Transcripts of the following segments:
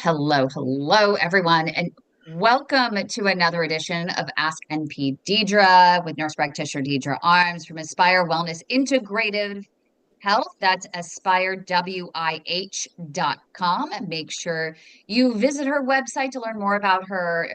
Hello, everyone, and welcome to another edition of Ask NP Deidre with Nurse Practitioner Deidre Arms from Aspire Wellness Integrative Health. That's aspirewih.com. And make sure you visit her website to learn more about her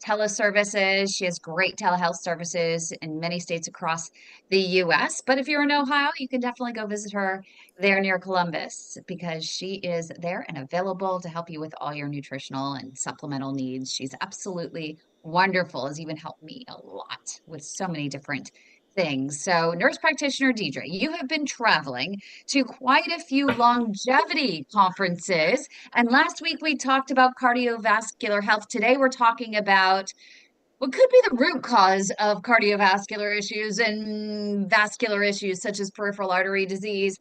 teleservices. She has great telehealth services in many states across the US. But if you're in Ohio, you can definitely go visit her there near Columbus because she is there and available to help you with all your nutritional and supplemental needs. She's absolutely wonderful, has even helped me a lot with so many different things. So, Nurse Practitioner Deidre, you have been traveling to quite a few longevity conferences. And last week we talked about cardiovascular health. Today we're talking about what could be the root cause of cardiovascular issues and vascular issues such as peripheral artery disease,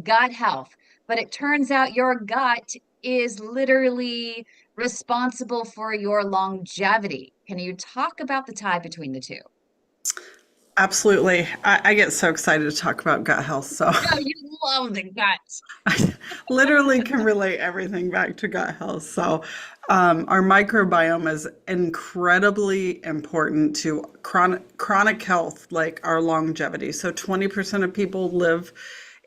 gut health. But it turns out your gut is literally responsible for your longevity. Can you talk about the tie between the two? Absolutely. I get so excited to talk about gut health. So Oh, you love the gut. I literally can relate everything back to gut health. So our microbiome is incredibly important to chronic health, like our longevity. So 20% of people live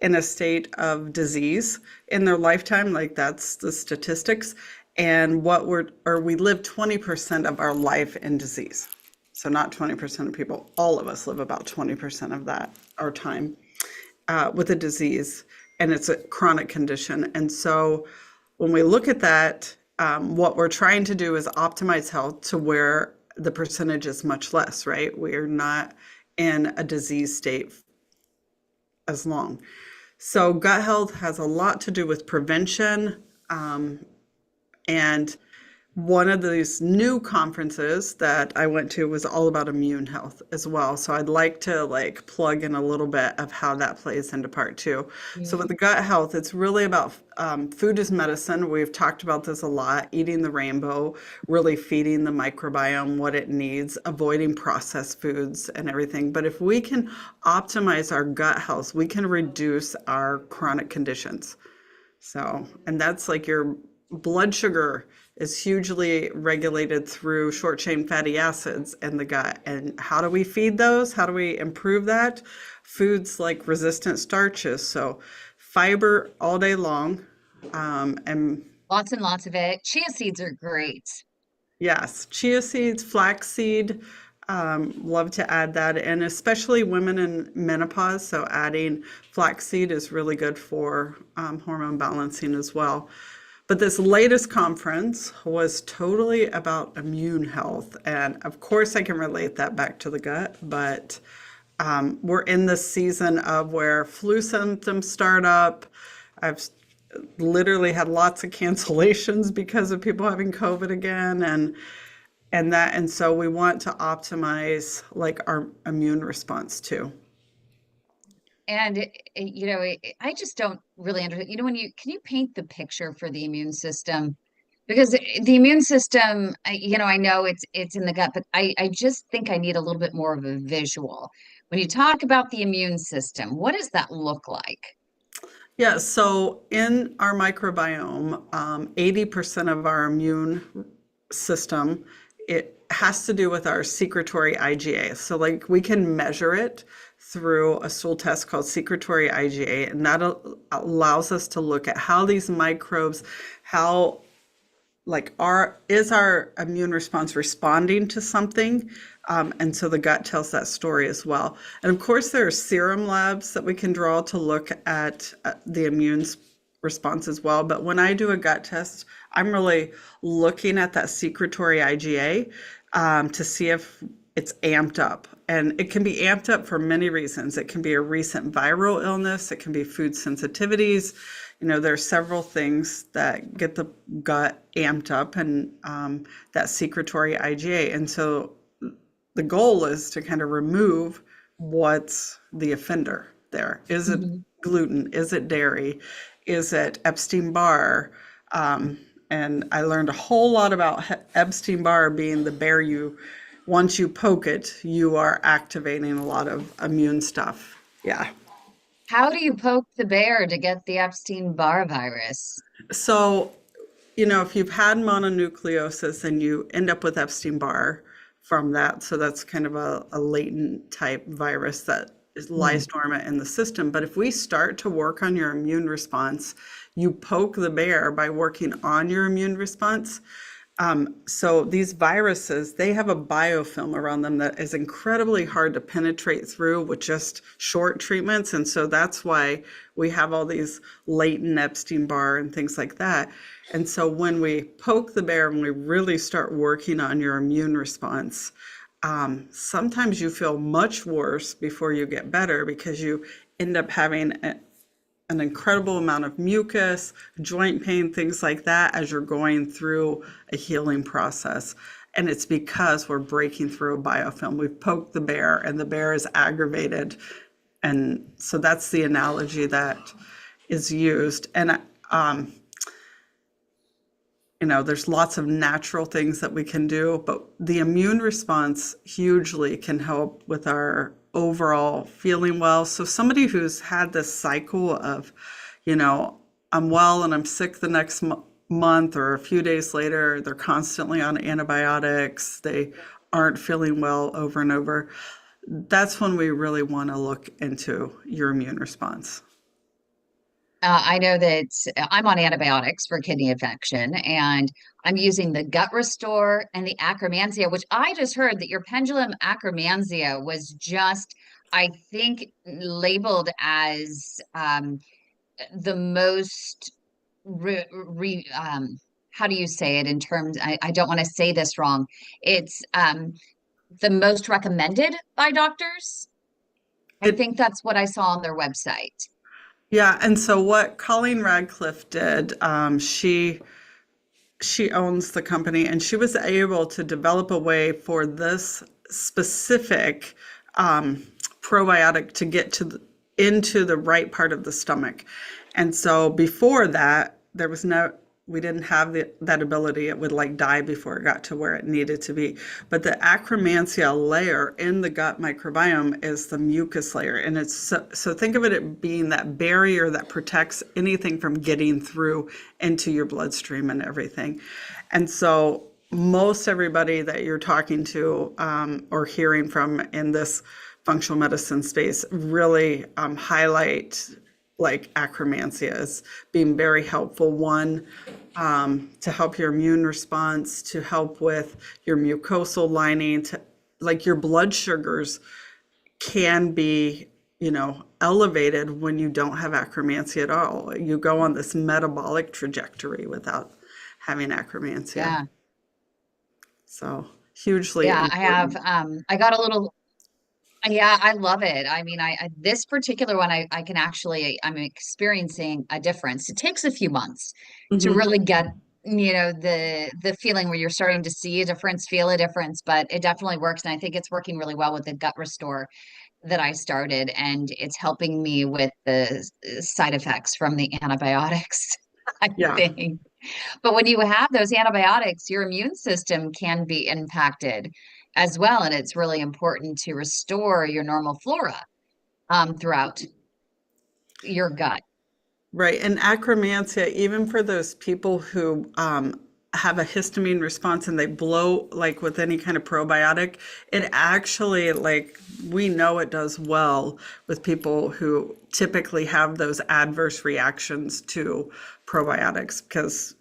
in a state of disease in their lifetime, like that's the statistics. And we live 20% of our life in disease. So not 20% of people, all of us live about 20% of that, our time with a disease, and it's a chronic condition. And so when we look at that, what we're trying to do is optimize health to where the percentage is much less, right? We're not in a disease state as long. So gut health has a lot to do with prevention, and one of these new conferences that I went to was all about immune health as well. So I'd like to plug in a little bit of how that plays into part two. So Yeah. with the gut health, it's really about food is medicine. We've talked about this a lot, eating the rainbow, really feeding the microbiome what it needs, avoiding processed foods and everything. But if we can optimize our gut health, we can reduce our chronic conditions. So, and that's like your blood sugar is hugely regulated through short chain fatty acids in the gut. And how do we feed those? How do we improve that? Foods like resistant starches. So, fiber all day long. And Lots and lots of it. Chia seeds are great. yes, chia seeds, flaxseed. Love to add that in, especially women in menopause. So, adding flaxseed is really good for hormone balancing as well. But this latest conference was totally about immune health. And of course, I can relate that back to the gut, but we're in this season of where flu symptoms start up. I've literally had lots of cancellations because of people having COVID again and so we want to optimize like our immune response too. And I just don't really understand. When can you paint the picture for the immune system? Because the immune system, I know it's in the gut, but I just think I need a little bit more of a visual. When you talk about the immune system, what does that look like? Yeah, so in our microbiome, 80% of our immune system, it has to do with our secretory IgA. So like we can measure it through a stool test called secretory IgA, and that allows us to look at how these microbes, how like our immune response responding to something, and so the gut tells that story as well. And of course there are serum labs that we can draw to look at the immune response as well, but when I do a gut test, I'm really looking at that secretory IgA to see if it's amped up. And it can be amped up for many reasons. It can be a recent viral illness, it can be food sensitivities. There are several things that get the gut amped up, and that secretory IgA. And so the goal is to kind of remove what's the offender there. Is it Mhm. gluten? Is it dairy? Is it Epstein-Barr? And I learned a whole lot about Epstein-Barr being the bear once you poke it, you are activating a lot of immune stuff. Yeah. How do you poke the bear to get the Epstein-Barr virus? So if you've had mononucleosis and you end up with Epstein-Barr from that, so that's kind of a latent type virus that lies dormant in the system. But if we start to work on your immune response, you poke the bear by working on your immune response. So these viruses, they have a biofilm around them that is incredibly hard to penetrate through with just short treatments. And so that's why we have all these latent Epstein-Barr and things like that. And so when we poke the bear and we really start working on your immune response, sometimes you feel much worse before you get better because you end up having an incredible amount of mucus, joint pain, things like that as you're going through a healing process. And it's because we're breaking through a biofilm. We've poked the bear and the bear is aggravated. And so that's the analogy that is used. And, there's lots of natural things that we can do, but the immune response hugely can help with our overall feeling well. So somebody who's had this cycle of, I'm well and I'm sick the next month or a few days later, they're constantly on antibiotics, they aren't feeling well over and over, that's when we really want to look into your immune response. I know that I'm on antibiotics for kidney infection, and I'm using the Gut Restore and the Akkermansia, which I just heard that your pendulum Akkermansia was just, I think, labeled as the most how do you say it in terms, I don't want to say this wrong. It's the most recommended by doctors. I It think that's what I saw on their website. Yeah, and so what Colleen Radcliffe did, she owns the company, and she was able to develop a way for this specific probiotic to get into the right part of the stomach. And so before that, we didn't have that ability. It would like die before it got to where it needed to be. But the Akkermansia layer in the gut microbiome is the mucus layer. And it's so think of it being that barrier that protects anything from getting through into your bloodstream and everything. And so most everybody that you're talking to or hearing from in this functional medicine space really highlight like Akkermansia as being very helpful. One, to help your immune response, to help with your mucosal lining, to like your blood sugars can be, elevated when you don't have Akkermansia at all. You go on this metabolic trajectory without having Akkermansia. Yeah. So hugely Yeah, I have important. I got a little. Yeah, I love it. I mean, this particular one, I can actually, I'm experiencing a difference. It takes a few months to Mhm. really get, the feeling where you're starting to see a difference, feel a difference, but it definitely works. And I think it's working really well with the Gut Restore that I started, and it's helping me with the side effects from the antibiotics, I Yeah. think. But when you have those antibiotics, your immune system can be impacted as well. And it's really important to restore your normal flora throughout your gut. Right. And acromantia, even for those people who have a histamine response and they blow like with any kind of probiotic, it actually, like, we know it does well with people who typically have those adverse reactions to probiotics because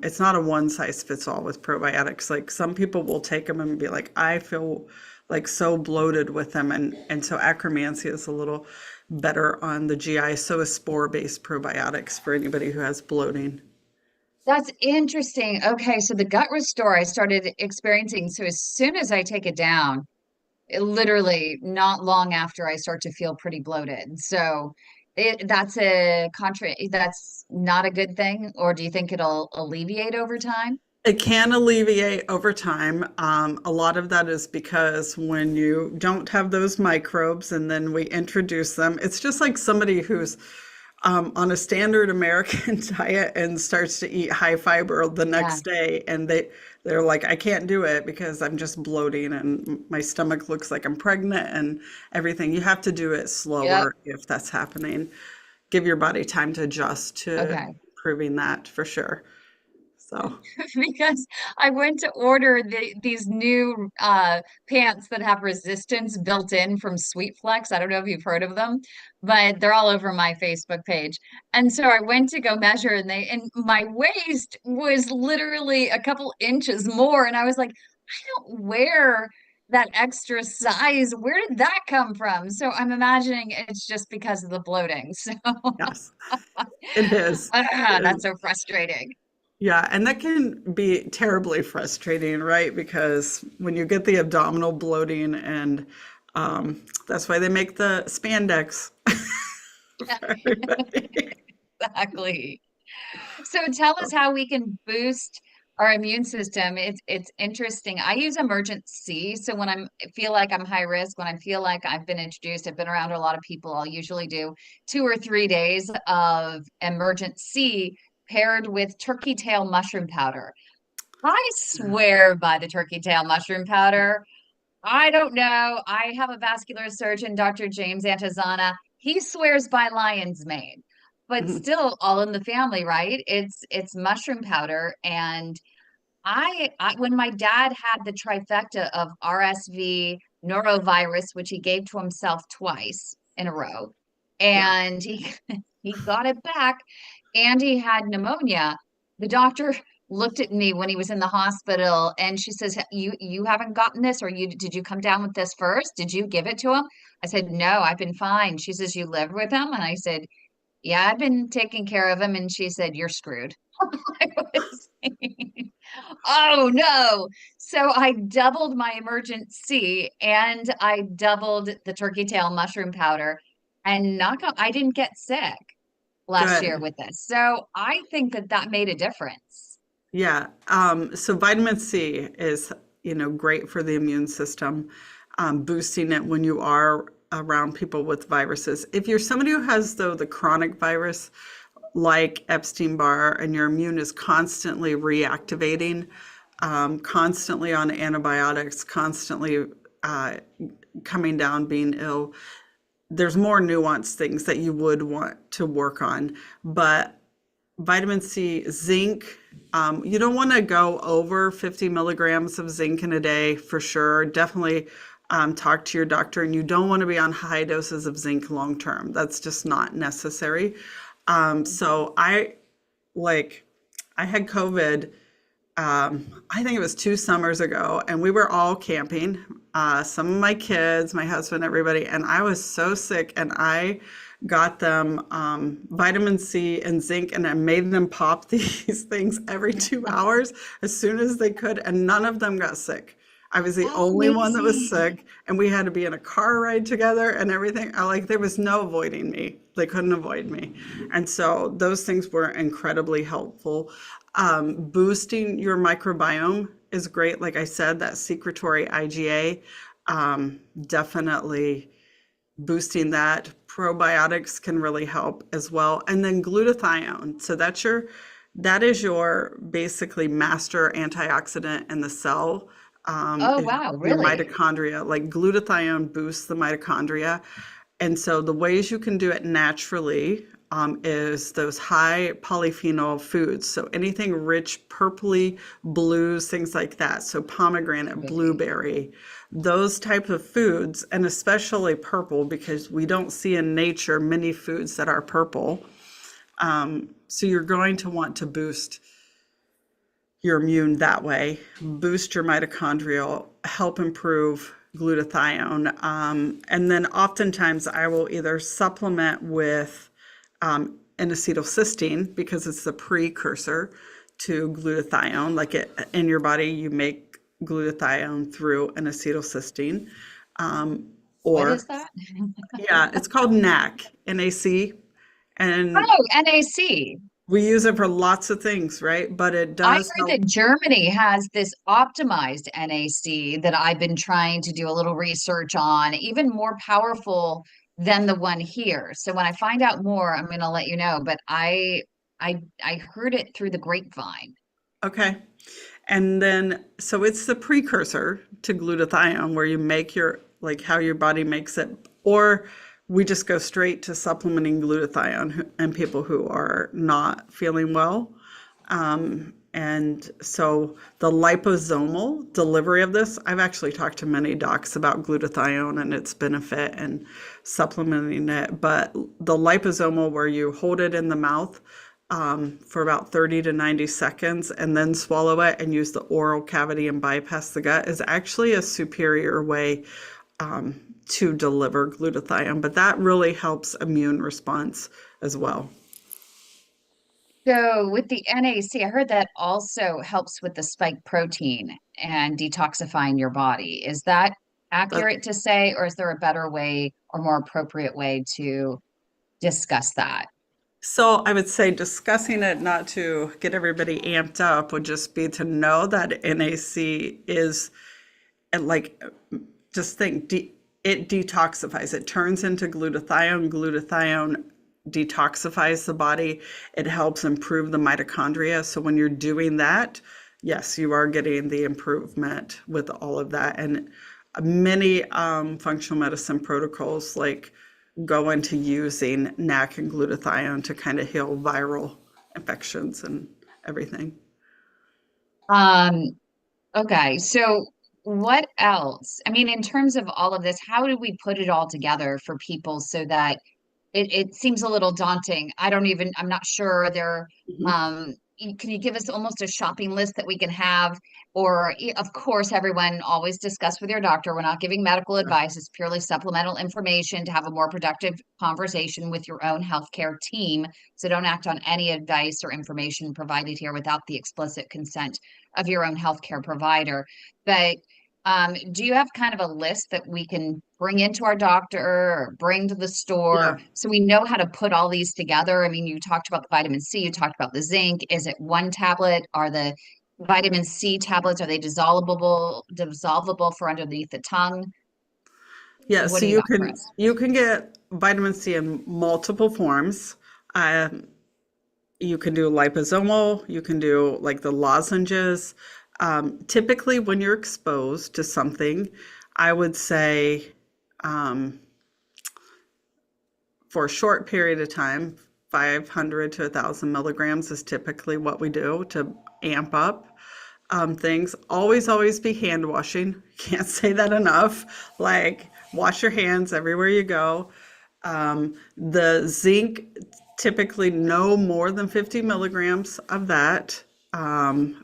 it's not a one size fits all with probiotics. Like, some people will take them and be like, I feel like so bloated with them. And so acromantia is a little better on the GI. So is spore-based probiotics for anybody who has bloating. That's interesting. Okay, so the gut restore I started experiencing. So as soon as I take it down, literally not long after I start to feel pretty bloated. So that's not a good thing, or do you think it'll alleviate over time? It can alleviate over time. A lot of that is because when you don't have those microbes and then we introduce them, it's just like somebody who's on a standard American diet and starts to eat high fiber the Yeah. next day, and they're like, I can't do it because I'm just bloating and my stomach looks like I'm pregnant and everything. You have to do it Yep. slower if that's happening. Give your body time to adjust to Okay. improving that for sure. So, because I went to order these new pants that have resistance built in from Sweet Flex. I don't know if you've heard of them, but they're all over my Facebook page. And so I went to go measure, and my waist was literally a couple inches more. And I was like, I don't wear that extra size. Where did that come from? So I'm imagining it's just because of the bloating. So yes, it is. It that's is. so frustrating. Yeah, and that can be terribly frustrating, right? Because when you get the abdominal bloating, and that's why they make the spandex for everybody. Exactly. So tell us how we can boost our immune system. It's interesting. I use emergency. So when feel like I'm high risk, when I feel like I've been introduced, I've been around a lot of people, I'll usually do 2 or 3 days of emergency paired with turkey tail mushroom powder. I swear by the turkey tail mushroom powder. I don't know. I have a vascular surgeon, Dr. James Antizana. He swears by lion's mane, but Mhm. still all in the family, right? It's mushroom powder. And I when my dad had the trifecta of RSV, norovirus, which he gave to himself twice in a row, Yeah. and he he got it back, and he had pneumonia. The doctor looked at me when he was in the hospital, and she says, "You haven't gotten this, or did you come down with this first? Did you give it to him?" I said, "No, I've been fine." She says, "You lived with him?" And I said, "Yeah, I've been taking care of him." And she said, "You're screwed." I was saying, oh no. So I doubled my emergency and I doubled the turkey tail mushroom powder, and knock on, I didn't get sick last year Good. with this. So I think that that made a difference. Yeah. So vitamin C is, great for the immune system, boosting it when you are around people with viruses. If you're somebody who has, though, the chronic virus, like Epstein-Barr, and your immune is constantly reactivating, constantly on antibiotics, constantly uh, coming down, being ill, there's more nuanced things that you would want to work on. But vitamin C, zinc, you don't want to go over 50 milligrams of zinc in a day for sure. Definitely talk to your doctor, and you don't want to be on high doses of zinc long term. That's just not necessary. So like, I had COVID, I think it was 2 summers ago, and we were all camping. Some of my kids, my husband, everybody, and I was so sick, and I got them vitamin C and zinc, and I made them pop these things every 2 hours as soon as they could, and none of them got sick. I was the Oh, only one that was amazing. sick, and we had to be in a car ride together and everything. There was no avoiding me. They couldn't avoid me. And so those things were incredibly helpful. Boosting your microbiome is great. Like I said, that secretory IgA, definitely boosting that. Probiotics can really help as well. And then glutathione. So that is your basically master antioxidant in the cell. Oh, Is wow, your really? mitochondria. Like, glutathione boosts the mitochondria. And so the ways you can do it naturally is those high polyphenol foods. So anything rich, purpley blues, things like that. So pomegranate, Really? blueberry, those type of foods, and especially purple, because we don't see in nature many foods that are purple. So you're going to want to boost your immune that way, boost your mitochondrial, help improve glutathione. And then oftentimes I will either supplement with an acetylcysteine, because it's the precursor to glutathione. Like, in your body, you make glutathione through an acetylcysteine. What Or, is that? yeah, it's called NAC, and Oh, NAC. we use it for lots of things, right? But it I does heard help. that Germany has this optimized NAC that I've been trying to do a little research on, even more powerful than the one here. So when I find out more, I'm going to let you know. But I heard it through the grapevine. Okay. And then, so it's the precursor to glutathione, where you make like how your body makes it, or we just go straight to supplementing glutathione in people who are not feeling well. And so the liposomal delivery of this, I've actually talked to many docs about glutathione and its benefit and supplementing it. But the liposomal, where you hold it in the mouth for about 30 to 90 seconds and then swallow it and use the oral cavity and bypass the gut, is actually a superior way to deliver glutathione. But that really helps immune response as well. So with the NAC, I heard that also helps with the spike protein and detoxifying your body. Is that That, accurate to say, or is there a better way or more appropriate way to discuss that? so I would say discussing it, not to get everybody amped up, would just be to know that NAC is, and like, just think, it detoxifies. It turns into glutathione. Glutathione detoxifies the body. It helps improve the mitochondria. So when you're doing that, yes, you are getting the improvement with all of that. And many functional medicine protocols like go into using NAC and glutathione to kind of heal viral infections and everything. Um, okay, so what else? I mean, in terms of all of this, how do we put it all together for people so that it seems a little daunting. I'm not sure there, Mhm. can you give us almost a shopping list that we can have? Or, of course, everyone always discuss with your doctor. We're not giving medical advice. It's purely supplemental information to have a more productive conversation with your own healthcare team. So don't act on any advice or information provided here without the explicit consent of your own healthcare provider. But do you have kind of a list that we can bring into our doctor or bring to the store Yeah. so we know how to put all these together? I mean, you talked about the vitamin C, you talked about the zinc. Is it one tablet? Are the vitamin C tablets, are they dissolvable for underneath the tongue? Yeah, What so do you got for us? you can get vitamin C in multiple forms. Um, you can do liposomal, you can do like the lozenges. Typically, when you're exposed to something, I would say um, for a short period of time, 500 to 1,000 milligrams is typically what we do to amp up things. Always be hand washing. Can't say that enough. Like, wash your hands everywhere you go. The zinc, typically no more than 50 milligrams of that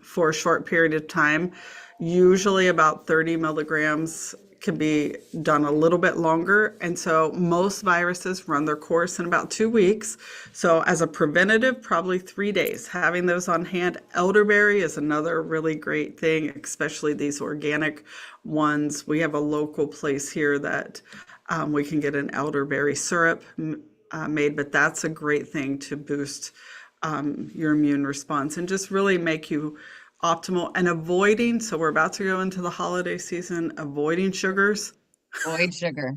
for a short period of time. Usually about 30 milligrams can be done a little bit longer. And so most viruses run their course in about 2 weeks. So as a preventative, probably 3 days. Having those on hand. Elderberry is another really great thing, especially these organic ones. We have a local place here that we can get an elderberry syrup made, but that's a great thing to boost your immune response and just really make you optimal and avoiding. So we're about to go into the holiday season, avoiding sugars. Avoid sugar.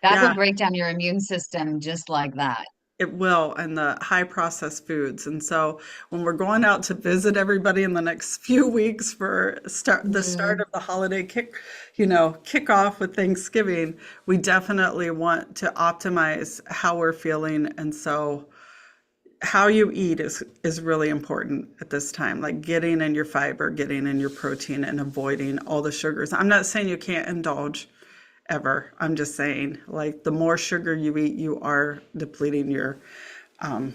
That will Yeah, break down your immune system just like that. it will, and the high processed foods. And so when we're going out to visit everybody in the next few weeks for the start Mhm. of the holiday kick off with Thanksgiving, we definitely want to optimize how we're feeling. And so how you eat is really important at this time, like getting in your fiber, getting in your protein, and avoiding all the sugars. I'm not saying you can't indulge ever. I'm just saying, like, the more sugar you eat, you are depleting your um,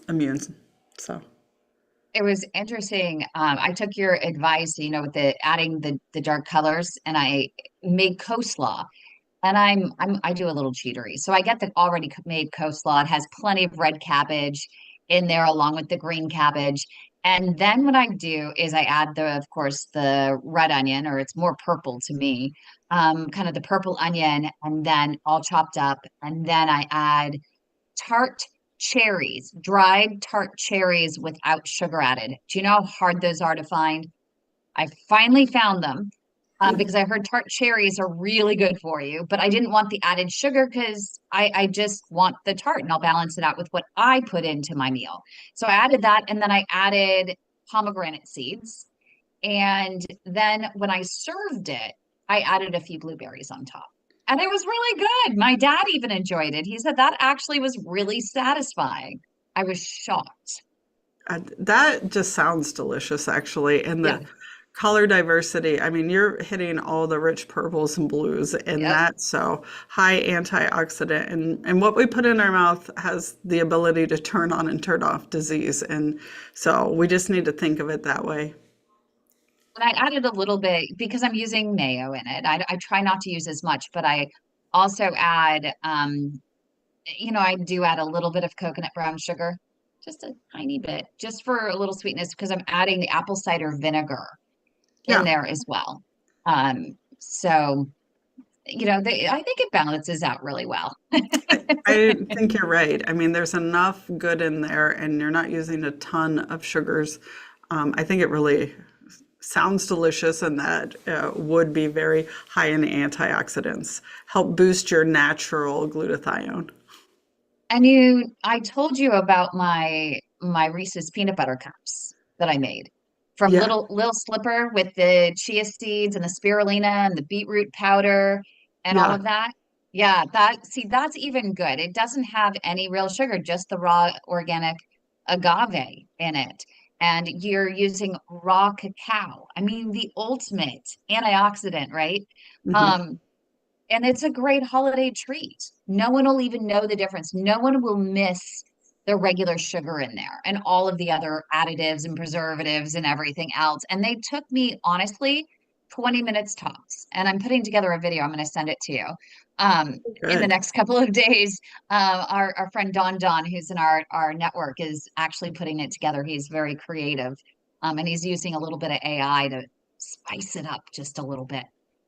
immune. So, It was interesting. I took your advice, with the adding the dark colors, and I made coleslaw. And I do a little cheatery. So I get the already made coleslaw. It has plenty of red cabbage in there along with the green cabbage. And then what I do is I add of course, the red onion, or it's more purple to me, kind of the purple onion, and then all chopped up. And then I add tart cherries, dried tart cherries without sugar added. Do you know how hard those are to find? I finally found them because I heard tart cherries are really good for you, but I didn't want the added sugar because I just want the tart and I'll balance it out with what I put into my meal. So I added that and then I added pomegranate seeds. And then when I served it, I added a few blueberries on top. And it was really good. My dad even enjoyed it. He said that actually was really satisfying. I was shocked. That just sounds delicious, actually. And Yeah. the color diversity, I mean, you're hitting all the rich purples and blues in Yep. that. So high antioxidant. And what we put in our mouth has the ability to turn on and turn off disease. And so we just need to think of it that way. And I added a little bit because I'm using mayo in it. I try not to use as much, but I also add, I do add a little bit of coconut brown sugar, just a tiny bit, just for a little sweetness, because I'm adding the apple cider vinegar in Yeah, there as well. So, I think it balances out really well. I think you're right. I mean, there's enough good in there, and you're not using a ton of sugars. I think it really sounds delicious, and that would be very high in antioxidants. Help boost your natural glutathione. And I told you about my Reese's peanut butter cups that I made from Yeah, Little Slipper with the chia seeds and the spirulina and the beetroot powder and all yeah. of that. Yeah, that's even good. It doesn't have any real sugar, just the raw organic agave in it. And you're using raw cacao. I mean, the ultimate antioxidant, right? Hmm. Um, and it's a great holiday treat. No one will even know the difference. No one will miss the regular sugar in there and all of the other additives and preservatives and everything else. And they took me, honestly, 20 minutes tops. And I'm putting together a video. I'm going to send it to you in the Good. next couple of days. Our friend Don, who's in our network, is actually putting it together. He's very creative, and he's using a little bit of AI to spice it up just a little bit.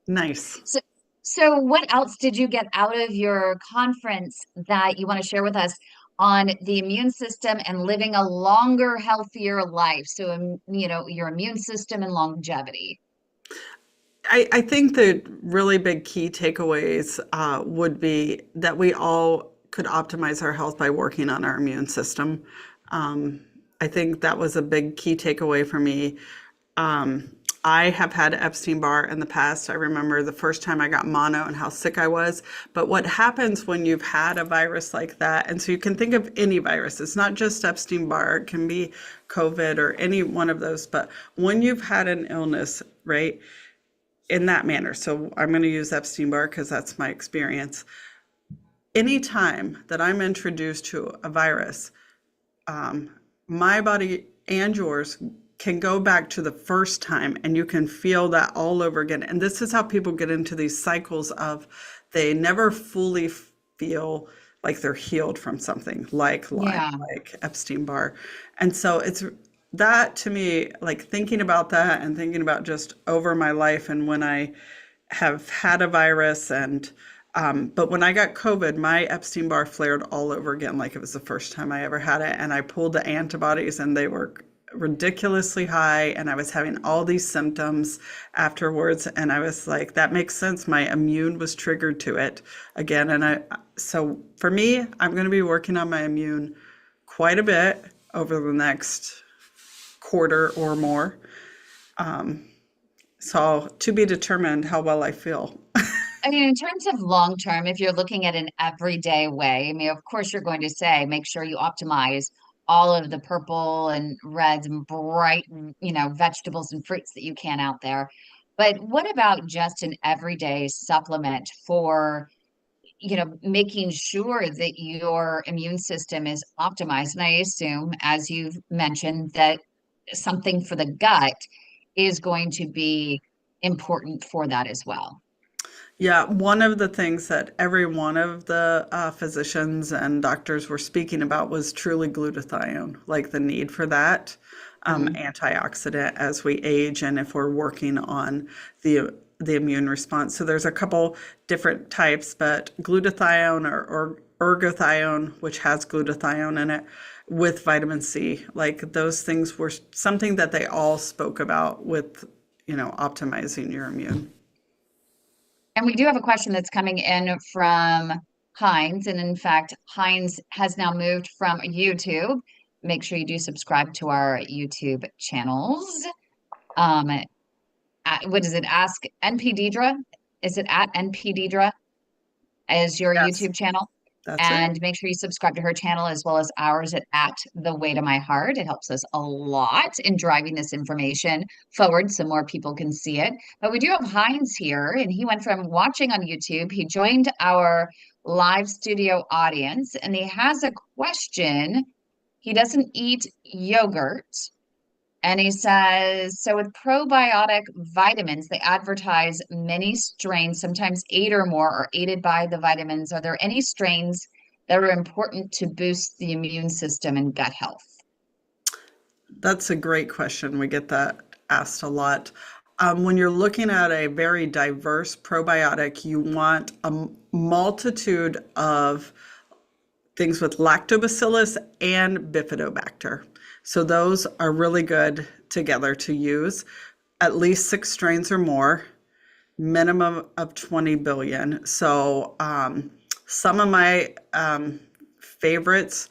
Nice. So, so what else did you get out of your conference that you want to share with us on the immune system and living a longer, healthier life? So, your immune system and longevity. I think the really big key takeaways would be that we all could optimize our health by working on our immune system. Um, I think that was a big key takeaway for me. Um, I have had Epstein-Barr in the past. I remember the first time I got mono and how sick I was. But what happens when you've had a virus like that, and so you can think of any virus, it's not just Epstein-Barr, it can be COVID or any one of those. But when you've had an illness, right, in that manner, so I'm going to use Epstein-Barr because that's my experience. Anytime that I'm introduced to a virus, um, my body and yours can go back to the first time and you can feel that all over again. And this is how people get into these cycles of they never fully feel like they're healed from something like Lyme, Yeah. like Epstein-Barr. And so it's that to me, like thinking about that and thinking about just over my life and when I have had a virus and but when I got COVID, my Epstein-Barr flared all over again, like it was the first time I ever had it. And I pulled the antibodies, and they were ridiculously high. And I was having all these symptoms afterwards. And I was like, that makes sense. My immune was triggered to it again. So for me, I'm going to be working on my immune quite a bit over the next quarter or more. So to be determined how well I feel. I mean, in terms of long term, if you're looking at an everyday way, I mean, of course, you're going to say make sure you optimize all of the purple and reds and bright, vegetables and fruits that you can out there. But what about just an everyday supplement for making sure that your immune system is optimized? And I assume, as you've mentioned, that something for the gut is going to be important for that as well. Yeah, one of the things that every one of the physicians and doctors were speaking about was truly glutathione, like the need for that Mm. antioxidant as we age and if we're working on the immune response. So there's a couple different types, but glutathione or ergothione, which has glutathione in it, with vitamin C, like those things were something that they all spoke about with, optimizing your immune. And we do have a question that's coming in from Heinz. And in fact, Heinz has now moved from YouTube. Make sure you do subscribe to our YouTube channels. Um, what is it? Ask NP Deidre. Is it at NP Deidre as your Yes. YouTube channel? That's it. And make sure you subscribe to her channel as well as ours at The Way to My Heart. It helps us a lot in driving this information forward so more people can see it. But we do have Heinz here, and he went from watching on YouTube. He joined our live studio audience, and he has a question. He doesn't eat yogurt. And he says, so with probiotic vitamins, they advertise many strains, sometimes eight or more, are aided by the vitamins. Are there any strains that are important to boost the immune system and gut health? That's a great question. We get that asked a lot. When you're looking at a very diverse probiotic, you want a multitude of things with lactobacillus and bifidobacter. So those are really good together to use. At least 6 strains or more, minimum of 20 billion. So some of my favorites,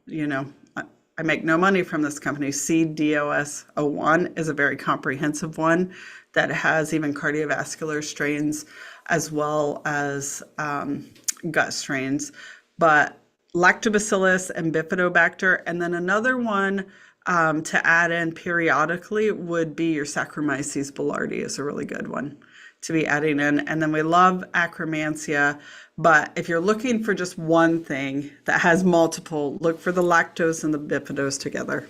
you know, I make no money from this company. CDOS01 is a very comprehensive one that has even cardiovascular strains as well as gut strains. But lactobacillus and bifidobacter, and then another one to add in periodically would be your Saccharomyces boulardii is a really good one to be adding in. And then we love Akkermansia, but if you're looking for just one thing that has multiple, look for the lactose and the bifidose together.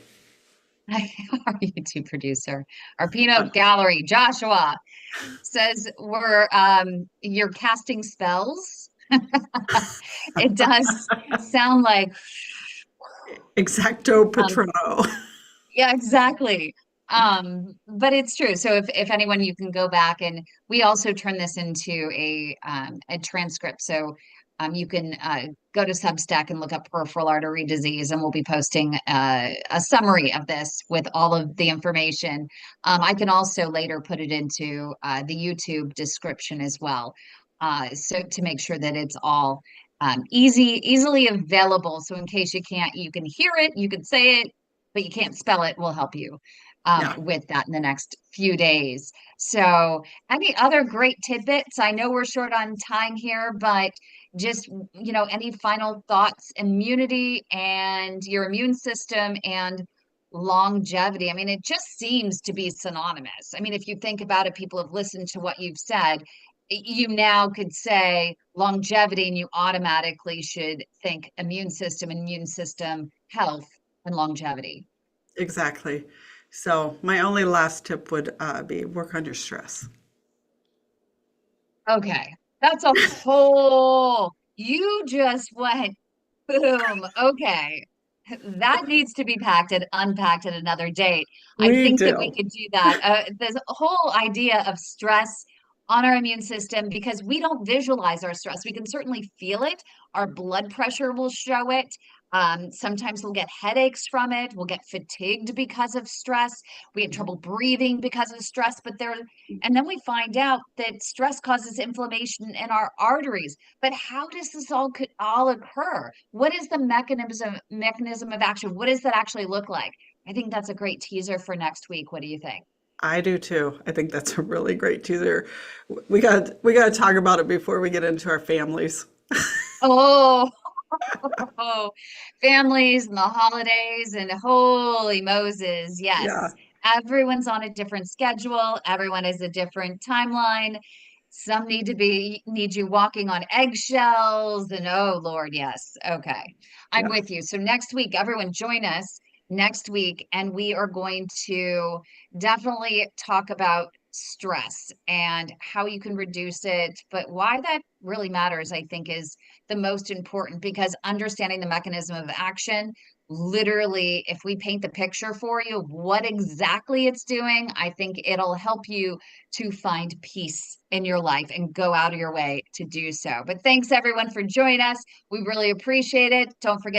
Our YouTube producer, our peanut gallery, Joshua, says you're casting spells. It does sound like Exacto patrono. yeah, exactly. But it's true. So if anyone, you can go back, and we also turn this into a transcript. So you can go to Substack and look up peripheral artery disease, and we'll be posting a summary of this with all of the information. I can also later put it into the YouTube description as well. So to make sure that it's all easily available. So in case you can hear it, you can say it, but you can't spell it, we'll help you Yeah. with that in the next few days. So, any other great tidbits? I know we're short on time here, but just, any final thoughts? Immunity and your immune system and longevity. I mean, it just seems to be synonymous. I mean, if you think about it, people have listened to what you've said. You now could say longevity, and you automatically should think immune system health, and longevity. Exactly. So my only last tip would be work on your stress. Okay. That's a whole, you just went boom. Okay. That needs to be unpacked at another date. I We think that we do. could do that. This whole idea of stress on our immune system, because we don't visualize our stress. We can certainly feel it. Our blood pressure will show it. Sometimes we'll get headaches from it. We'll get fatigued because of stress. We have trouble breathing because of stress. And then we find out that stress causes inflammation in our arteries. But how does this all occur? What is the mechanism of action? What does that actually look like? I think that's a great teaser for next week. What do you think? I do too. I think that's a really great teaser. We got to talk about it before we get into our families. Oh, oh, families and the holidays and holy Moses. Yeah. Yes. Everyone's on a different schedule. Everyone has a different timeline. Some need you walking on eggshells, and oh Lord, yes. Okay. I'm Yeah. with you. So next week, everyone join us next week, and we are going to definitely talk about stress and how you can reduce it. But why that really matters, I think, is the most important, because understanding the mechanism of action, literally, if we paint the picture for you of what exactly it's doing, I think it'll help you to find peace in your life and go out of your way to do so. But thanks everyone for joining us. We really appreciate it. Don't forget